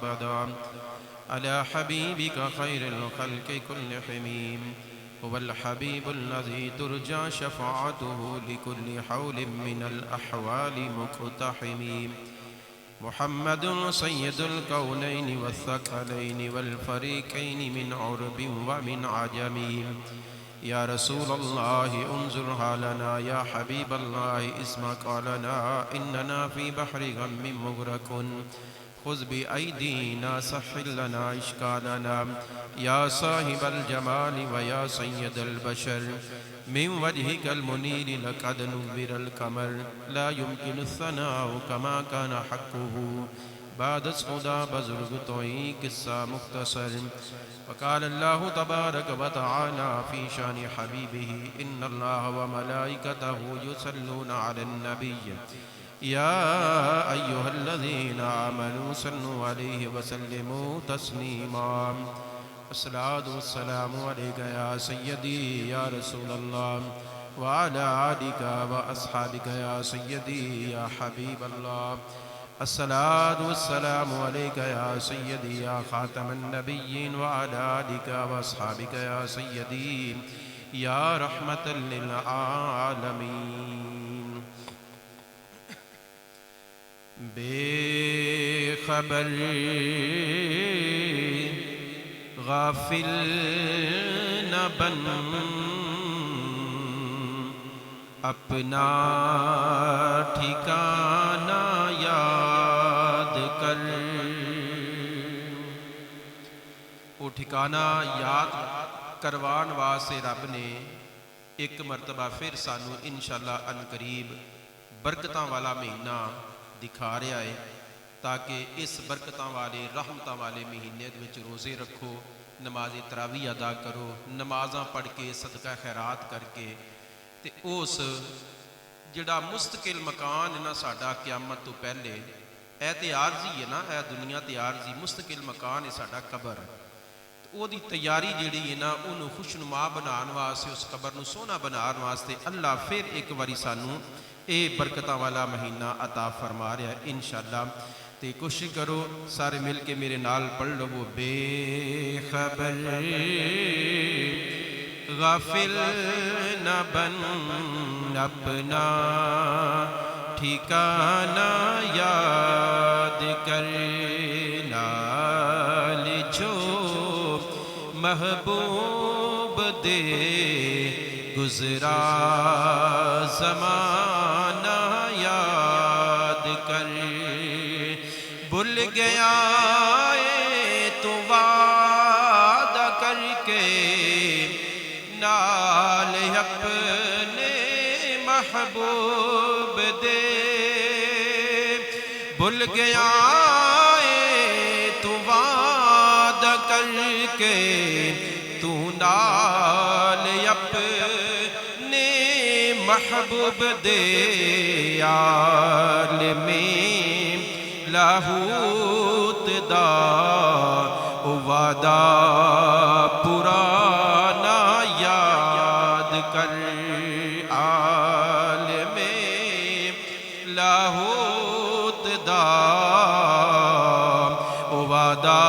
أبدا على حبيبك خير الخلق كلهم هو الحبيب الذي ترجى شفاعته لكل حول من الأحوال مقتحم محمد سيد الكونين والثقلين والفريقين من عرب ومن عجم يا رسول الله انظر حالنا يا حبيب الله اسمع قالنا إننا في بحر غم مغرق خذ بأيدينا سهل لنا إشكالنا يا صاحب الجمال ويا سيد البشر من وجهك المنير لقد نور القمر لا يمكن الثناء كما كان حقه بعد خدا بزرگ توئی قصہ مختصر وقال الله تبارك وتعالى في شان حبيبه إن الله وملائكته يصلون على النبي يا أيها الذين آمنوا صلوا عليه وسلموا تسليما الصلاة والسلام عليك يا سيدي يا رسول الله وعلى آلك وأصحابك يا سيدي يا حبيب الله الصلاة والسلام عليك يا سيدي يا خاتم النبيين وعلى آلك وأصحابك يا سيدي يا رحمة للعالمين بے خبر غافل نہ بن اپنا ٹھکانہ یاد کر وہ ٹھکانہ یاد کروان واسطے رب نے ایک مرتبہ پھر سانو انشاءاللہ عنقریب برکتاں والا مہینہ دکھا رہا ہے تاکہ اس برکتاں والے رحمتاں والے مہینے وچ روزے رکھو نماز تراویح ادا کرو نمازاں پڑھ کے صدقہ خیرات کر کے تے اس جڑا مستقل مکان ہے نا ساڈا قیامت تو پہلے اے تے عارضی ہے نا اے دنیا تے عارضی مستقل مکان ہے ساڈا قبر او دی تیاری جڑی ہے نا انہوں خوشنما بنان واسطے اس قبر نو سونا بنان واسطے اللہ پھر ایک واری سانو اے برکتاں والا مہینہ عطا فرما رہا ہے انشاءاللہ تے کوشش کرو سارے مل کے میرے نال پڑھ لو وہ بے خبر غافل نہ بن اپنا ٹھکانہ یاد کر نال جو محبوب دے گزرا زمانہ یاد کر بھول گیا تو وعدہ کر کے نال اپنے محبوب دے بھول گیا تو وعدہ کر کے تو نال اپنے محبوب دے عالمی لاہوت دا وعدہ پرانا یاد کر عالم لاہوت دا وعدہ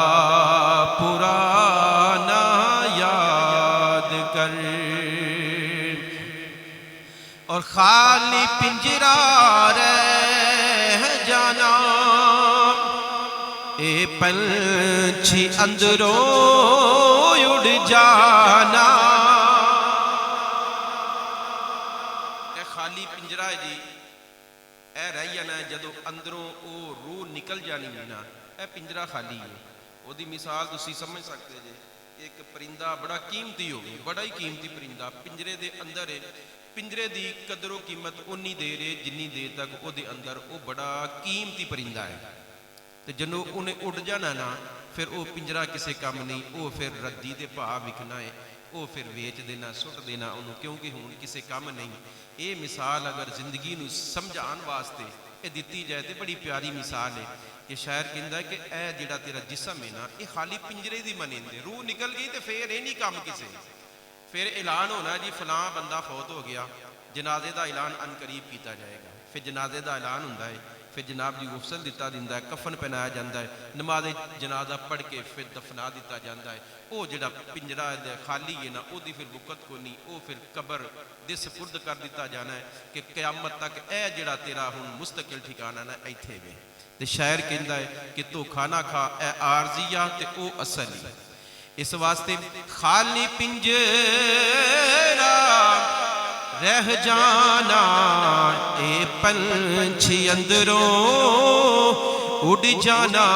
پرانا یاد کر اور خالی پنجرہ رہ جانا اے پنچھی اندروں اڑ جانا اے خالی پنجرہ ہے جی اے رہ جانا ہے جدو اندروں او روح نکل جانی ہے نا اے پنجرہ خالی ہے وہ دی مثال تسی سمجھ سکتے جے ایک پرندہ بڑا قیمتی ہوگی بڑا ہی قیمتی پرندہ پنجرے دے اندر ہے پنجرے دی قدر و قیمت انی دیر ہے جنی دیر تک او دے اندر او بڑا قیمتی پرندہ ہے تو جنو انہیں اڑ جانا نا پھر او پنجرہ کسے کام نہیں او پھر ردی دے پا وکھنا ہے او پھر ویچ دینا سٹ دینا انہوں کیونکہ ہون کسے کام نہیں اے مثال اگر زندگی نو سمجھان واسطے اے دیتی جائے تے بڑی پیاری مثال ہے کہ شاعر کہندا ہے کہ اے جڑا تیرا جسم ہے نا اے خالی پنجرے دی منیندے روح نکل گئی تے پھر اے نہیں کام کسے پھر اعلان ہونا جی فلاں بندہ فوت ہو گیا جنازے دا اعلان ان قریب کیتا جائے گا پھر جنازے دا اعلان ہوندا ہے پھر جناب جی غسل دیتا جاتا ہے، کفن پہنایا جاتا ہے، نماز جنازہ پڑھ کے پھر دفنا دیتا جاتا ہے۔ وہ جڑا پنجرا خالی ہے نا وہ پھر بکت کو نہیں، وہ پھر قبر دے سپرد کر دیتا جانا ہے کہ قیامت تک اے جڑا تیرا ہن مستقل ٹھکانہ نا ایتھے وے۔ تے شاعر کہندا ہے کہ تو کھانا کھا اے عارضیہ تے او اصلی، اس واسطے خالی پنجرا رہ جانا اے پنچھی اندروں اڑ جانا،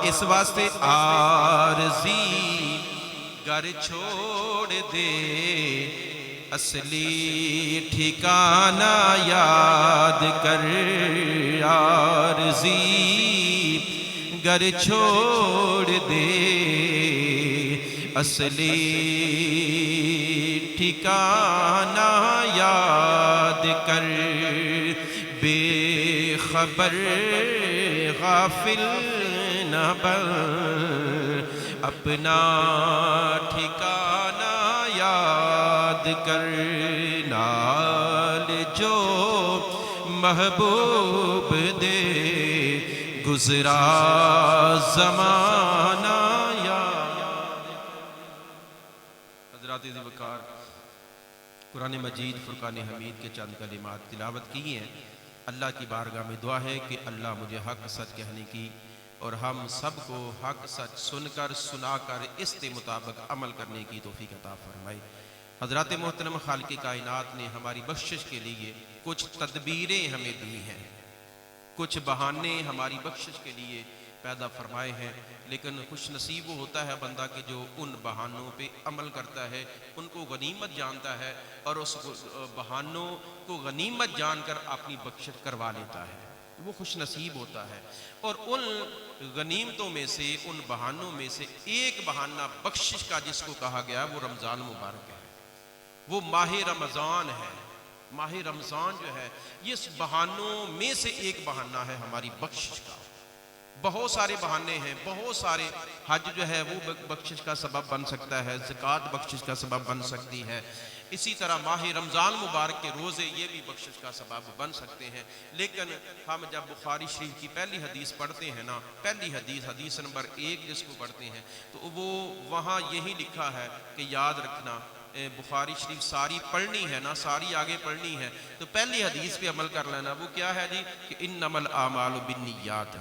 اس واسطے عارضی گھر چھوڑ دے اصلی ٹھکانہ یاد کر، عارضی گھر چھوڑ دے اصلی ٹھکانہ یاد کر، بے خبر غافل نہ بن اپنا ٹھکانہ یاد کر، نال جو محبوب دے گزرا زمانہ یاد۔ حضرات ذی وقار قرآن مجید فرقان حمید کے چند کلمات تلاوت کی ہیں۔ اللہ کی بارگاہ میں دعا ہے کہ اللہ مجھے حق سچ کہنے کی اور ہم سب کو حق سچ سن کر سنا کر اس کے مطابق عمل کرنے کی توفیق عطا فرمائے۔ حضرات محترم، خالق کائنات نے ہماری بخشش کے لیے کچھ تدبیریں ہمیں دی ہیں، کچھ بہانے ہماری بخشش کے لیے پیدا فرمائے ہیں، لیکن خوش نصیب وہ ہوتا ہے بندہ کہ جو ان بہانوں پہ عمل کرتا ہے، ان کو غنیمت جانتا ہے اور اس بہانوں کو غنیمت جان کر اپنی بخشش کروا لیتا ہے، وہ خوش نصیب ہوتا ہے۔ اور ان غنیمتوں میں سے، ان بہانوں میں سے ایک بہانہ بخشش کا جس کو کہا گیا وہ رمضان مبارک ہے، وہ ماہ رمضان ہے۔ ماہ رمضان جو ہے یہ اس بہانوں میں سے ایک بہانہ ہے ہماری بخشش کا۔ بہت سارے بہانے ہیں، بہت سارے، حج جو ہے وہ بخشش کا سبب بن سکتا ہے، زکوٰۃ بخشش کا سبب بن سکتی ہے، اسی طرح ماہ رمضان مبارک کے روزے یہ بھی بخشش کا سبب بن سکتے ہیں۔ لیکن ہم جب بخاری شریف کی پہلی حدیث پڑھتے ہیں نا، پہلی حدیث نمبر 1 جس کو پڑھتے ہیں تو وہ وہاں یہی لکھا ہے کہ یاد رکھنا، بخاری شریف ساری پڑھنی ہے نا، ساری آگے پڑھنی ہے تو پہلی حدیث پہ عمل کر لینا۔ وہ کیا ہے جی کہ انما الاعمال بالنیات،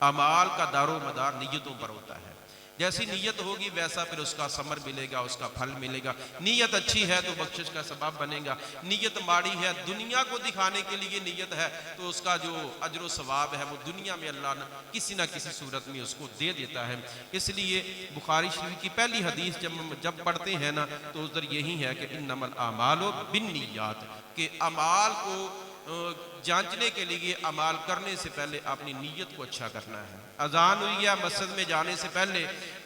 اعمال کا دار و مدار نیتوں پر ہوتا ہے، جیسی نیت ہوگی ویسا پھر اس کا ثمر ملے گا، اس کا پھل ملے گا۔ نیت اچھی ہے تو بخشش کا سبب بنے گا، نیت ماڑی ہے، دنیا کو دکھانے کے لیے نیت ہے تو اس کا جو اجر و ثواب ہے وہ دنیا میں اللہ نے کسی نہ کسی صورت میں اس کو دے دیتا ہے۔ اس لیے بخاری شریف کی پہلی حدیث جب پڑھتے ہیں نا تو ادھر یہی ہے کہ انما الاعمال بالنیات، کہ اعمال کو جانچنے کے لیے اعمال کرنے سے پہلے اپنی نیت کو اچھا کرنا ہے۔ اذان ہوئی ہے، مسجد میں جانے سے پہلے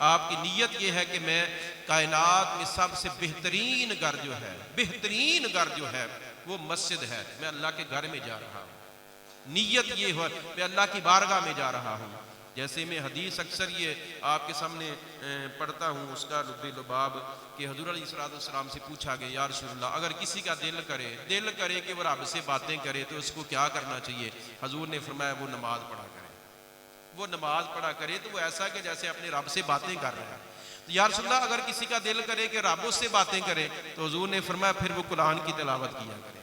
آپ کی نیت یہ ہے کہ میں کائنات میں سب سے بہترین گھر جو ہے، بہترین گھر جو ہے وہ مسجد ہے، میں اللہ کے گھر میں جا رہا ہوں۔ نیت یہ ہو میں اللہ کی بارگاہ میں جا رہا ہوں۔ جیسے میں حدیث اکثر یہ آپ کے سامنے پڑھتا ہوں، اس کا لب لباب کہ حضور علیہ السلام سے پوچھا گیا یا رسول اللہ اگر کسی کا دل کرے کہ وہ رب سے باتیں کرے تو اس کو کیا کرنا چاہیے؟ حضور نے فرمایا وہ نماز پڑھا کرے، وہ نماز پڑھا کرے تو وہ ایسا کہ جیسے اپنے رب سے باتیں کر رہا ہے۔ یا رسول اللہ اگر کسی کا دل کرے کہ رب اس سے باتیں کرے تو حضور نے فرمایا پھر وہ قرآن کی تلاوت کیا کرے،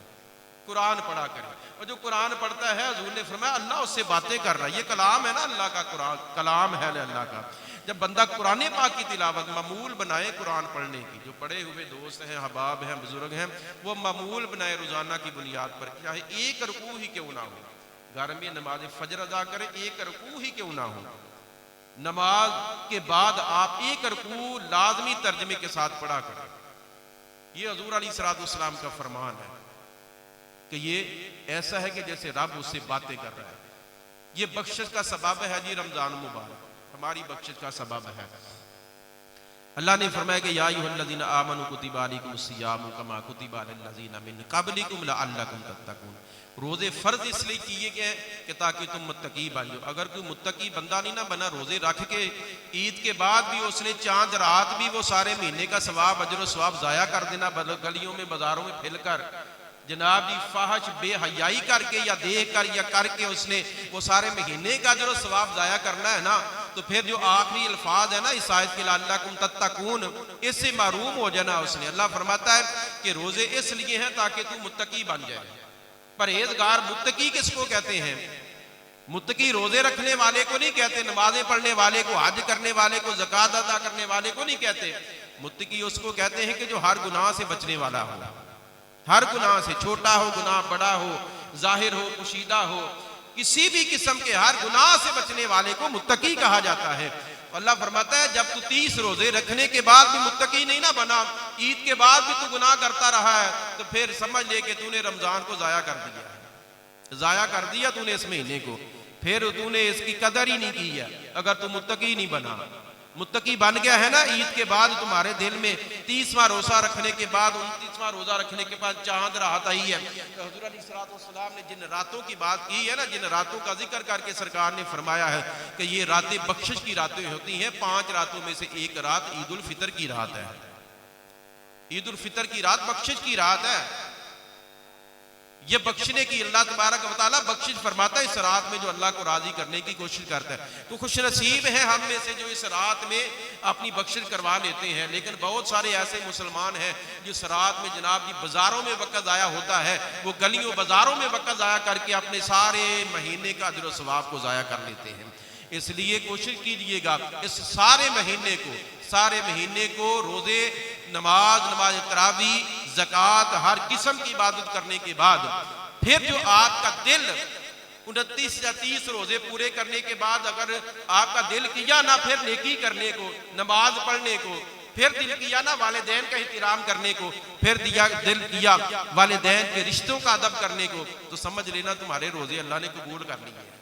قرآن پڑھا کرے۔ اور جو قرآن پڑھتا ہے حضور نے فرمایا اللہ اس سے باتیں کر رہا ہے، یہ کلام ہے نا اللہ کا، قرآن کلام ہے اللہ کا۔ جب بندہ قرآن پاک کی تلاوت معمول بنائے قرآن پڑھنے کی، جو پڑھے ہوئے دوست ہیں، احباب ہیں، بزرگ ہیں، وہ معمول بنائے روزانہ کی بنیاد پر، چاہے ایک رکوع ہی کیوں نہ ہو، گھر میں نماز فجر ادا کرے، ایک رکوع ہی کیوں نہ ہو، نماز کے بعد آپ ایک رکوع لازمی ترجمے کے ساتھ پڑھا کریں۔ یہ حضور علیہ السلام کا فرمان ہے کہ یہ ایسا ہے کہ جیسے رب اس سے باتیں کر رہا ہے۔ یہ بخشش کا سبب ہے جی، رمضان مبارک ہماری بخشش کا سبب ہے۔ اللہ نے فرمایا کہ یا ایھا الذین آمنوا کتب علیکم الصیام کما کتب علی الذین من قبلکم لعلکم تتقون۔ روزے فرض اس لیے کیے گئے کہ تاکہ تم متقی بن جاؤ۔ اگر کوئی متقی بندہ نہیں نہ بنا، روزے رکھ کے عید کے بعد بھی اس نے چاند رات بھی وہ سارے مہینے کا ثواب اجر و ثواب ضائع کر دینا، گلیوں میں بازاروں میں پھیل کر، جناب جی فحش بے حیائی کر کے یا دیکھ کر یا کر کے اس نے وہ سارے مہینے کا جو ثواب ضائع کرنا ہے نا، تو پھر جو آخری الفاظ ہے نا اس آیت کے لعلکم تتقون، اس سے محروم ہو جانا اس نے۔ اللہ فرماتا ہے کہ روزے اس لیے ہیں تاکہ تو متقی بن جائے۔ پرہیزگار متقی کس کو کہتے ہیں؟ متقی روزے رکھنے والے کو نہیں کہتے، نمازیں پڑھنے والے کو، حج کرنے والے کو، زکوٰۃ ادا کرنے والے کو نہیں کہتے۔ متقی اس کو کہتے ہیں کہ جو ہر گناہ سے بچنے والا ہو، ہر گناہ سے، چھوٹا ہو گناہ، بڑا ہو، ظاہر ہو پوشیدہ ہو، کسی بھی قسم کے ہر گناہ سے بچنے والے کو متقی کہا جاتا ہے۔ اللہ فرماتا ہے جب تو 30 روزے رکھنے کے بعد بھی متقی نہیں نہ بنا، عید کے بعد بھی تو گناہ کرتا رہا ہے، تو پھر سمجھ لے کہ تو نے رمضان کو ضائع کر دیا ہے، ضائع کر دیا تو نے اس مہینے کو، پھر تو نے اس کی قدر ہی نہیں کی ہے اگر تو متقی نہیں بنا۔ متقی بن گیا ہے نا، عید کے بعد تمہارے دل میں 30واں روزہ رکھنے کے بعد، 29واں روزہ رکھنے کے بعد چاند رات آئی ہے۔ حضور علیہ السلام نے جن راتوں کی بات کی ہے نا، جن راتوں کا ذکر کر کے سرکار نے فرمایا ہے کہ یہ راتیں بخشش کی راتیں ہوتی ہیں، 5 راتوں میں سے ایک رات عید الفطر کی رات ہے۔ عید الفطر کی رات بخشش کی رات ہے، یہ بخشنے کی اللہ تبارک و تعالیٰ بخشش فرماتا ہے اس رات میں جو اللہ کو راضی کرنے کی کوشش کرتا ہے۔ تو خوش نصیب ہیں ہم میں سے جو اس رات میں اپنی بخشش کروا لیتے ہیں، لیکن بہت سارے ایسے مسلمان ہیں جس رات میں جناب جی بازاروں میں وقت ضائع ہوتا ہے، وہ گلیوں بازاروں میں وقت ضائع کر کے اپنے سارے مہینے کا اجر و ثواب کو ضائع کر لیتے ہیں۔ اس لیے کوشش کیجئے گا اس سارے مہینے کو روزے، نماز تراویح، زکوٰۃ، ہر قسم کی عبادت کرنے کے بعد پھر جو آپ کا دل 29 یا 30 روزے پورے کرنے کے بعد اگر آپ کا دل کیا نہ پھر نیکی کرنے کو، نماز پڑھنے کو، پھر دل کیا نہ والدین کا احترام کرنے کو، پھر دل کیا والدین کے رشتوں کا ادب کرنے کو، تو سمجھ لینا تمہارے روزے اللہ نے قبول کر لیے ہیں۔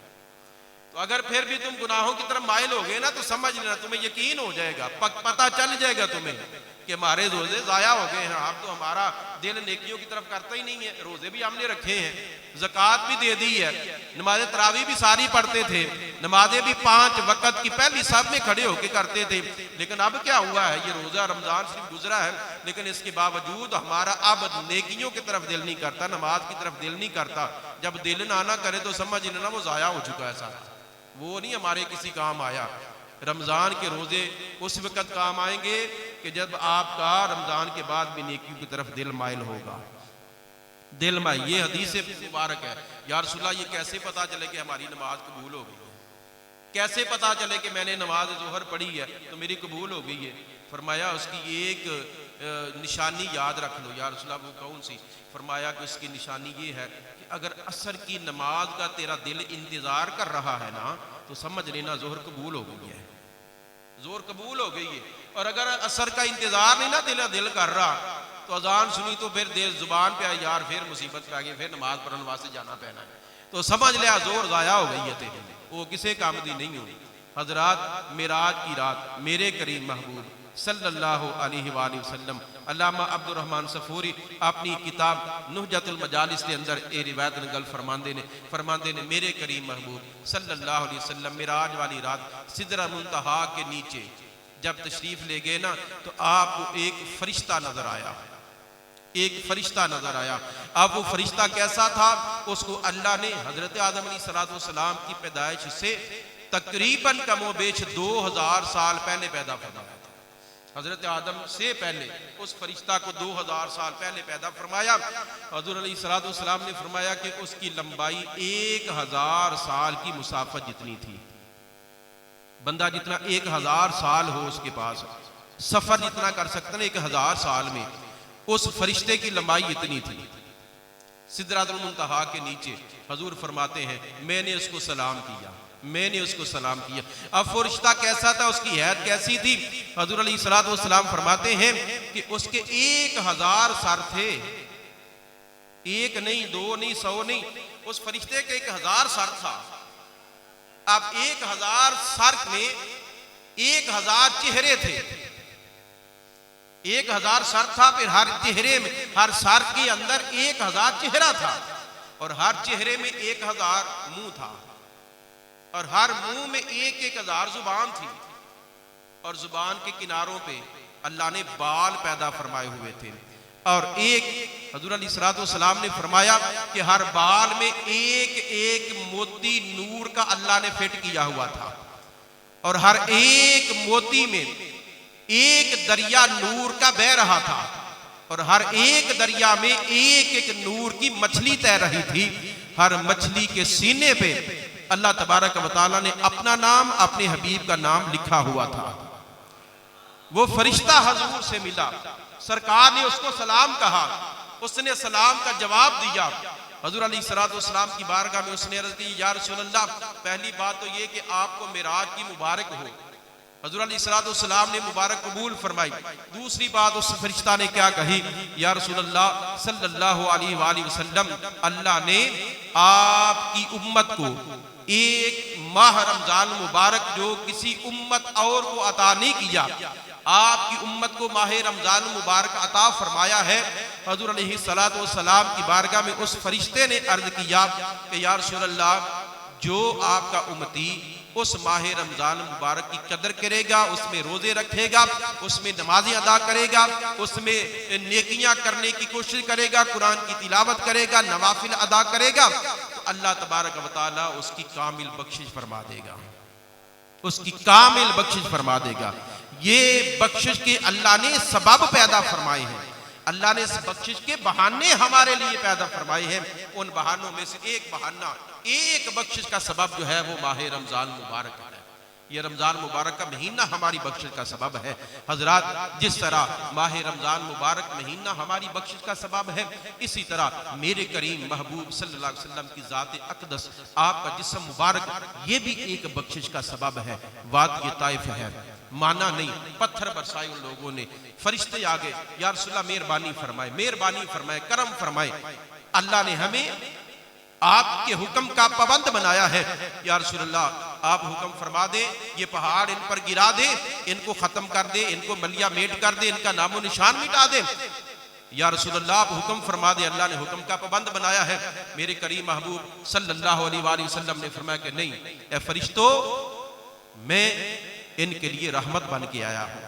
تو اگر پھر بھی تم گناہوں کی طرف مائل ہو گئے نا، تو سمجھ لینا تمہیں یقین ہو جائے گا، پتہ چل جائے گا تمہیں کہ ہمارے روزے ضائع ہو گئے ہیں، اب تو ہمارا دل نیکیوں کی طرف کرتا ہی نہیں ہے۔ روزے بھی ہم نے رکھے ہیں، زکوٰۃ بھی دے دی ہے، نماز تراویح بھی ساری پڑھتے تھے، نمازیں بھی 5 وقت کی پہلی صف میں کھڑے ہو کے کرتے تھے، لیکن اب کیا ہوا ہے؟ یہ روزہ رمضان صرف گزرا ہے، لیکن اس کے باوجود ہمارا اب نیکیوں کی طرف دل نہیں کرتا، نماز کی طرف دل نہیں کرتا۔ جب دل نہ کرے تو سمجھ لینا وہ ضائع ہو چکا ہے سارا، وہ نہیں ہمارے کسی کام آیا۔ رمضان کے روزے اس وقت کام آئیں گے کہ جب آپ کا رمضان کے بعد بھی نیکیوں کی طرف دل مائل ہوگا، دل میں۔ یہ حدیث مبارک ہے، یا رسول اللہ یہ کیسے پتا چلے کہ ہماری نماز قبول ہو گئی ہے؟ کیسے پتا چلے کہ میں نے نماز ظہر پڑھی ہے تو میری قبول ہو گئی ہے؟ فرمایا اس کی ایک نشانی یاد رکھ لو۔ یا رسول اللہ وہ کون سی؟ فرمایا کہ اس کی نشانی یہ ہے کہ اگر عصر کی نماز کا تیرا دل انتظار کر رہا ہے نا، تو سمجھ لینا ظہر قبول ہو گئی ہے، ظہر قبول ہو گئی ہے۔ اور اگر عصر کا انتظار نہیں نا دل کر رہا، تو اذان سنی تو پھر دل زبان پہ آئی، یار پھر مصیبت پہ آ گئی، پھر نماز پڑھنے واسطے جانا پینا ہے، تو سمجھ لیا ظہر ضائع ہو گئی ہے تیرے، وہ کسے کام دی نہیں ہوئی۔ حضرات، معراج کی رات میرے کریم محبوب صلی اللہ علیہ وآلہ وسلم، علامہ عبد الرحمن صفوری اپنی کتاب نہجت المجالس کے اندر اے روایت نقل فرماندے نے میرے کریم محبوب صلی اللہ علیہ وسلم معراج والی رات سدرہ منتہا کے نیچے جب تشریف لے گئے نا، تو آپ کو ایک فرشتہ نظر آیا، ایک فرشتہ نظر آیا۔ اب وہ فرشتہ کیسا تھا؟ اس کو اللہ نے حضرت آدم علیہ السلام کی پیدائش سے تقریباً کم و بیش 2000 سال پہلے پیدا فرمایا تھا۔ حضرت آدم سے پہلے اس فرشتہ کو 2000 سال پہلے پیدا فرمایا۔ حضور علیہ السلام نے فرمایا کہ اس کی لمبائی 1000 سال کی مسافت جتنی تھی۔ بندہ جتنا 1000 سال ہو اس کے پاس، سفر جتنا کر سکتا ہے 1000 سال میں، اس فرشتے کی لمبائی اتنی تھی۔ سدرۃ المنتہا کے نیچے حضور فرماتے ہیں میں نے اس کو سلام کیا، میں نے اس کو سلام کیا۔ اب فرشتہ کیسا تھا، اس کی حیت کیسی تھی؟ حضور علیہ السلام فرماتے ہیں کہ اس کے 1000 سر تھے، 1 نہیں 2 نہیں 100 نہیں، اس فرشتے کے 1000 سر تھا۔ اب 1000 سر میں 1000 چہرے تھے، 1000 سر تھا، پھر ہر چہرے میں، ہر سر کے اندر 1000 چہرہ تھا، اور ہر چہرے میں 1000 منہ تھا، اور ہر منہ میں 1000 زبان تھی، اور زبان کے کناروں پہ اللہ نے بال پیدا فرمائے ہوئے تھے۔ اور ایک حضور علیہ السلام نے فرمایا کہ ہر بال میں ایک ایک موتی نور کا اللہ نے فٹ کیا ہوا تھا، اور ہر ایک موتی میں ایک دریا نور کا بہ رہا تھا، اور ہر ایک دریا میں ایک ایک نور کی مچھلی تیر رہی تھی۔ ہر مچھلی کے سینے پہ اللہ تبارک و تعالیٰ نے اپنا نام، اپنے حبیب کا نام لکھا ہوا تھا۔ وہ فرشتہ حضور سے ملا، سرکار نے اس کو سلام کہا، اس نے سلام کا جواب دیا۔ حضور علیہ السلام کی بارگاہ میں اس نے عرض کی، یا رسول اللہ، پہلی بات تو یہ کہ آپ کو معراج کی مبارک ہو۔ حضور علیہ السلام نے مبارک قبول فرمائی۔ دوسری بات اس فرشتہ نے کیا کہی، یا رسول اللہ صلی اللہ علیہ وآلہ وسلم، اللہ نے آپ کی امت کو ایک ماہ رمضان مبارک جو کسی امت اور کو عطا نہیں کیا، آپ کی امت کو ماہ رمضان مبارک عطا فرمایا ہے۔ حضور علیہ السلام کی بارگاہ میں اس فرشتے نے عرض کیا کہ یا رسول اللہ، جو آپ کا امتی اس ماہ رمضان مبارک کی قدر کرے گا، اس میں روزے رکھے گا، اس میں نمازیں ادا کرے گا، اس میں نیکیاں کرنے کی کوشش کرے گا، قرآن کی تلاوت کرے گا، نوافل ادا کرے گا، تو اللہ تبارک و تعالیٰ اس کی کامل بخشش فرما دے گا، اس کی کامل بخشش فرما دے گا۔ یہ بخشش کے اللہ نے سبب پیدا فرمائے ہیں، اللہ نے اس بخشش کے بہانے ہمارے لیے پیدا فرمائے ہیں۔ ان بہانوں میں سے ایک بہانہ، ایک بخشش کا سبب جو ہے وہ ماہ رمضان مبارک ہے۔ یہ رمضان مبارک کا مہینہ ہماری بخشش کا سبب ہے۔ حضرات، جس طرح ماہ رمضان مبارک مہینہ ہماری بخشش کا سبب ہے، اسی طرح میرے کریم محبوب صلی اللہ علیہ وسلم کی ذات اقدس، آپ کا جسم مبارک، یہ بھی ایک بخشش کا سبب ہے۔ وادی طائف ہے، مانا نہیں، پتھر برسائے ان لوگوں نے، فرشتے آگے، یا رسول اللہ مہربانی فرمائے، مہربانی فرمائے، کرم فرمائے۔ اللہ نے ہمیں آپ کے حکم کا پابند بنایا ہے، یا رسول اللہ آپ حکم فرما دیں، یہ پہاڑ ان پر گرا دیں، ان کو ختم کر دیں، ان کو ملیا میٹ کر دیں، ان کا نام و نشان مٹا دیں۔ یا رسول اللہ آپ حکم فرما دیں، اللہ نے حکم کا پابند بنایا ہے۔ میرے کریم محبوب صلی اللہ علیہ وآلہ وسلم نے فرمایا کہ نہیں، اے فرشتوں، میں ان کے لیے رحمت بن کے آیا ہوں،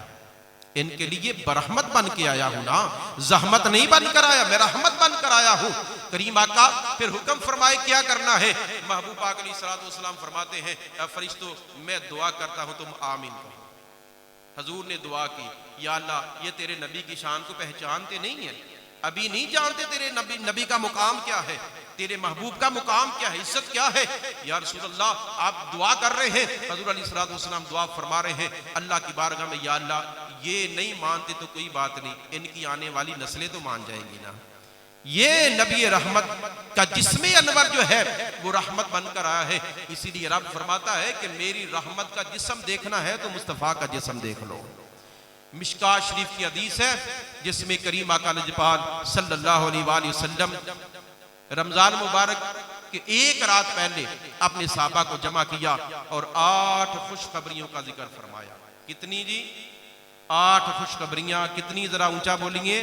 ان کے لیے برحمت بن کے آیا ہوں نا، زحمت نہیں بن کر آیا، میں رحمت بن کر آیا ہوں۔ کریم آقا پھر حکم فرمائے کیا کرنا ہے۔ محبوب پاک علیہ السلام فرماتے ہیں، اے فرشتوں، میں دعا کرتا ہوں، تم آمین کہو۔ حضور نے دعا کی، یا اللہ، یہ تیرے نبی کی شان کو پہچانتے نہیں ہیں، ابھی نہیں جانتے تیرے نبی کا مقام کیا ہے، تیرے محبوب کا مقام کیا ہے، عزت کیا ہے۔ یا رسول اللہ آپ دعا کر رہے ہیں، حضور علیہ السلام دعا فرما رہے ہیں اللہ کی بارگاہ میں، یا اللہ، یہ نہیں مانتے تو کوئی بات نہیں، ان کی آنے والی نسلیں تو مان جائیں گی نا۔ یہ نبی رحمت کا جسم انور جو ہے وہ رحمت بن کر آیا ہے، اسی لیے رب فرماتا ہے کہ میری رحمت کا جسم دیکھنا ہے تو مصطفیٰ کا جسم دیکھ لو۔ مشکات شریف کی حدیث ہے جس میں کریم آقا لجپال صلی اللہ علیہ وآلہ وسلم رمضان مبارک کے ایک رات پہلے اپنے صحابہ کو جمع کیا اور 8 خوشخبریوں کا ذکر فرمایا۔ کتنی جی؟ 8 خوشخبریاں۔ کتنی؟ ذرا اونچا بولیں گے۔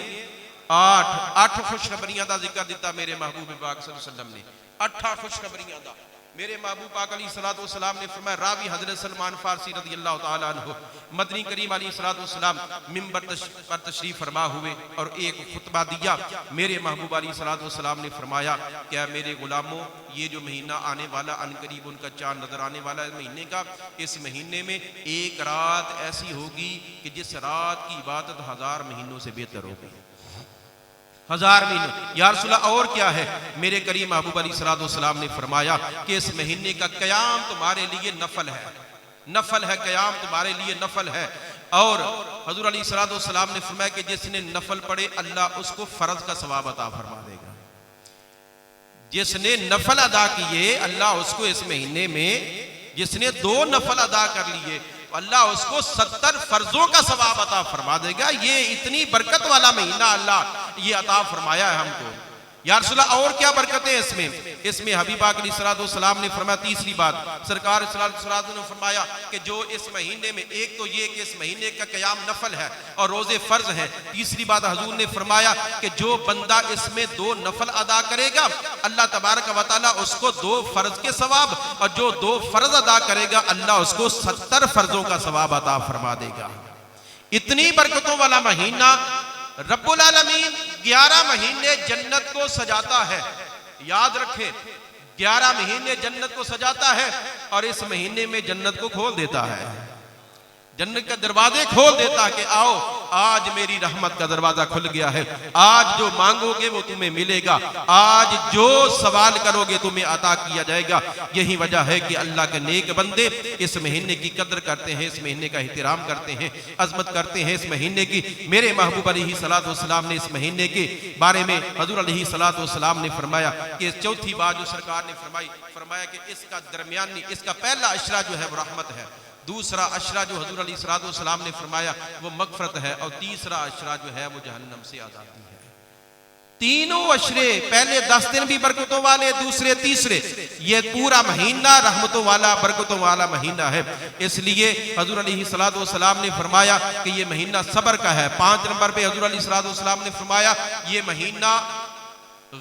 8 خوشخبریاں دا ذکر دیتا میرے محبوب پاک صلی اللہ علیہ وسلم نے، 8 خوشخبریاں دا۔ میرے محبوب پاک علیہ السلام نے فرمایا، راوی حضرت سلمان فارسی رضی اللہ تعالیٰ عنہ، مدنی کریم علیہ السلام منبر پر تشریف فرما ہوئے اور ایک خطبہ دیا۔ میرے محبوب علیہ السلام نے فرمایا کہ میرے غلاموں، یہ جو مہینہ آنے والا، ان قریب ان کا چاند نظر آنے والا ہے مہینے کا، اس مہینے میں ایک رات ایسی ہوگی کہ جس رات کی عبادت 1000 مہینوں سے بہتر ہوگی۔ 1000 مہینوں۔ یا رسول اللہ اور کیا ہے؟ میرے کریم محبوب علیہ السلام نے فرمایا کہ اس مہینے کا قیام تمہارے لیے نفل ہے، نفل ہے، قیام تمہارے لیے نفل ہے۔ اور حضور علیہ السلام نے فرمایا کہ جس نے نفل پڑھے اللہ اس کو فرض کا ثواب عطا فرما دے گا۔ جس نے نفل ادا کیے اللہ اس کو اس مہینے میں، جس نے 2 نفل ادا کر لیے اللہ اس کو 70 فرضوں کا ثواب عطا فرما دے گا۔ یہ اتنی برکت والا مہینہ اللہ یہ عطا فرمایا ہے ہم کو۔ یا رسول اللہ اور کیا برکتیں اس میں حبیب پاک علیہ السلام نے فرمایا، تیسری بات سرکار صلی اللہ علیہ وسلم نے فرمایا کہ جو اس مہینے میں، ایک تو یہ کہ اس مہینے کا قیام نفل ہے اور روزے فرض ہیں، تیسری بات حضور نے فرمایا کہ جو بندہ اس میں 2 نفل ادا کرے گا اللہ تبارک و تعالیٰ اس کو 2 فرض کے ثواب، اور جو 2 فرض ادا کرے گا اللہ اس کو 70 فرضوں کا ثواب عطا فرما دے گا۔ اتنی برکتوں والا مہینہ رب العالمین 11 مہینے جنت کو سجاتا ہے، یاد رکھیں 11 مہینے جنت کو سجاتا ہے اور اس مہینے میں جنت کو کھول دیتا ہے، جنت کا دروازے کھول دیتا کہ آؤ آج میری رحمت کا دروازہ کھل گیا ہے، آج جو مانگو گے وہ تمہیں ملے گا، آج جو سوال کرو گے تمہیں عطا کیا جائے گا۔ یہی وجہ ہے کہ اللہ کے نیک بندے اس مہینے کی قدر کرتے ہیں، اس مہینے کا احترام کرتے ہیں، عظمت کرتے ہیں اس مہینے کی۔ میرے محبوب علیہ السلام نے اس مہینے کے بارے میں حضور علیہ السلام نے فرمایا کہ چوتھی بات جو سرکار نے فرمایا کہ اس کا درمیانی، اس کا پہلا عشرہ جو ہے وہ رحمت ہے، دوسرا عشرہ جو حضور علیہ السلام نے فرمایا وہ مغفرت ہے، اور تیسرا عشرہ جو ہے وہ جہنم سے آزادی ہے۔ تینوں عشرے، پہلے 10 دن بھی برکتوں والے، دوسرے تیسرے، یہ پورا مہینہ رحمتوں والا برکتوں والا مہینہ ہے۔ اس لیے حضور علیہ السلام نے فرمایا کہ یہ مہینہ صبر کا ہے۔ 5 نمبر پہ حضور علیہ السلام نے فرمایا یہ مہینہ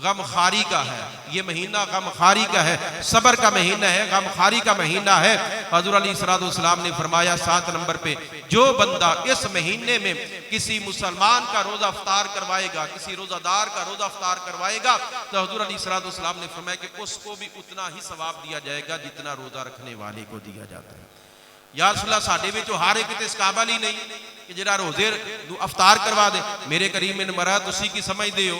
غم خاری کا ہے، یہ مہینہ غم خاری کا ہے، صبر کا مہینہ ہے، غم خاری کا مہینہ ہے۔ حضور علیہ السلام نے فرمایا 7 نمبر پہ جو بندہ اس مہینے میں کسی مسلمان کا روزہ افطار کروائے گا، کسی روزہ دار کا روزہ افطار کروائے گا، تو حضور علیہ السلام نے فرمایا کہ اس کو بھی اتنا ہی ثواب دیا جائے گا جتنا روزہ رکھنے والے کو دیا جاتا ہے۔ یا رسول اللہ ساڈے وچ ہر ایک تے اس قابل ہی نہیں کہ جڑا روزے افطار کروا دے۔ میرے کریم مراد تسی کی سمجھ دے ہو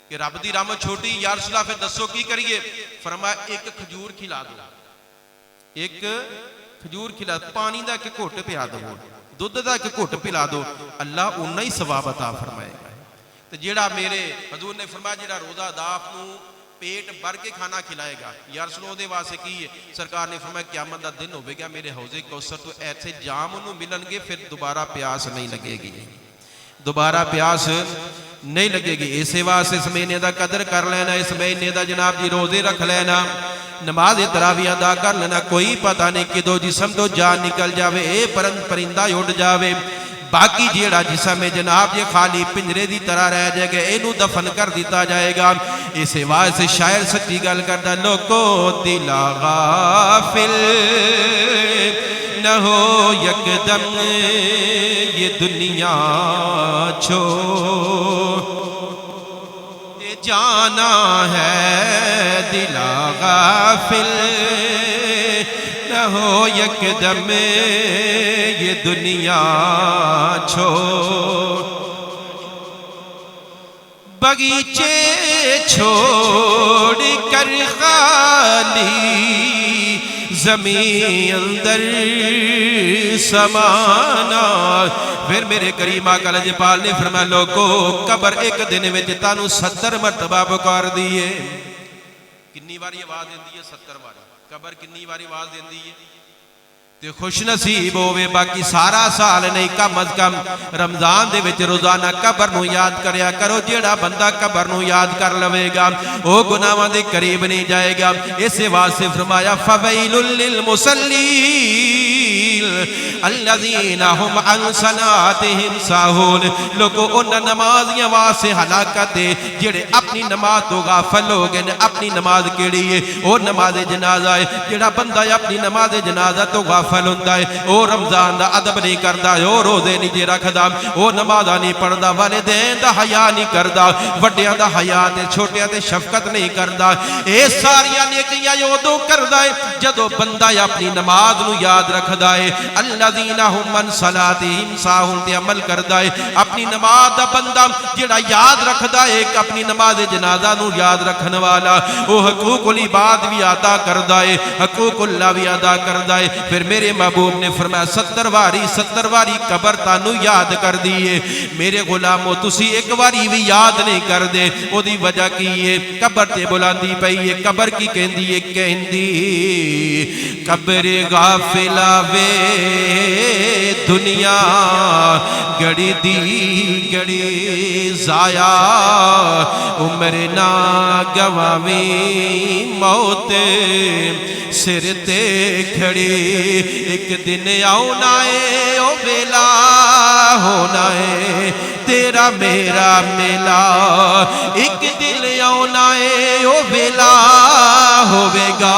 کہ رب دی رحمت چھوٹی؟ یا رسول اللہ پھر دسو کی کریے؟ فرمایا ایک کھجور کھلا دو، ایک کھجور کھلا، پانی دا ایک گھٹ پیا دو، دودھ دا ایک گھٹ پلا دو، اللہ اُنہا ہی ثواب عطا فرمائے گا۔ تو جیڑا میرے حضور نے فرمایا جیڑا روزہ دار نوں پیٹ بھر کے کھانا کھلائے گا، یا رسول اللہ دے واسطے کی ہے؟ سرکار نے فرمایا قیامت دا دن ہوے گا میرے حوض کوثر تو ایسے جام انہوں ملن گے پھر دوبارہ پیاس نہیں لگے گی، دوبارہ پیاس نہیں لگے گی۔ اسی واسطے اس مہینے دا قدر کر لینا، اس مہینے دا جناب جی روزے رکھ لینا، نماز تراویح ادا کر لینا، کوئی پتہ نہیں کدو جسم تو جان نکل جاوے، اے پرندہ اڑ جاوے، باقی جیڑا جسم ہے جناب یہ خالی پنجرے دی طرح رہ جائے گا، اینو دفن کر دیتا جائے گا۔ اسی واسطے شاعر سچی گل کردا، لوگو دلا غافل نہ ہو یکدم یہ دنیا چھوڑ، جانا ہے دلا غافل نہ ہو یکدم یہ دنیا چھوڑ، باغیچے چھوڑ کر خالی زمین اندر سمانا۔ پھر میرے کریم آقا لجپال نے فرمایا لوگو قبر ایک دن میں تانوں 70 مرتبہ پکار دیئے۔ کنی باری آواز دیندی ہے؟ 70 باری۔ قبر کنی باری آواز دیندی ہے؟ تے خوش نصیب ہوئے باقی سارا سال نہیں، کم از کم رمضان دے وچ روزانہ قبر نو یاد کریا کرو۔ جیڑا بندہ قبر نو یاد کر لوے گا وہ گناہاں دے قریب نہیں جائے گا۔ اس واسطے فرمایا فویل للمصلین الذین هم عن صلاتهم ساہون، لوگو ان نمازیاں واسطے ہلاکت ہے جڑے اپنی نماز تو غافل ہو گئے۔ اپنی نماز کیڑی ہے؟ وہ نماز جنازہ ہے۔ جڑا بندہ اپنی نماز جنازہ تو غافل ہوتا ہے، وہ رمضان دا ادب نہیں کردا، وہ روزے نہیں جے رکھدا، وہ نماز نہیں پڑھدا، والدین دا حیا نہیں کردا، وڈیاں دا حیا تے چھوٹیاں تے شفقت نہیں کردا۔ اے ساریاں نیکیاں یودوں کردا ہے جدوں بندہ اپنی نماز نو یاد رکھدا ہے۔ الذین هم عن صلاتهم ساہون تے عمل کردا ہے۔ اپنی نماز دا بندہ جڑا یاد رکھدا ہے، اپنی نماز جنازہ نو یاد رکھن والا، وہ حقوق العباد بھی ادا کردا ہے، حقوق اللہ بھی ادا کردا ہے۔ پھر میرے محبوب نے فرمایا 70 واری قبر تانوں یاد کر دیئے۔ میرے غلاموں تسی ایک واری بھی یاد نہیں کر دے، وہ دی وجہ کی ہے؟ قبر تے بلاندی پئی ہے۔ قبر کی کہندی ہے؟ کہندی قبر غافلہ وے دنیا گڑی دی گڑی ضائع، عمر نہ گواویں موت سر تے کھڑی، ایک دن آنا ہے او ویلا ہونا ہے تیرا میرا میلا، ایک دن آنا ہے او ویلا ہوے گا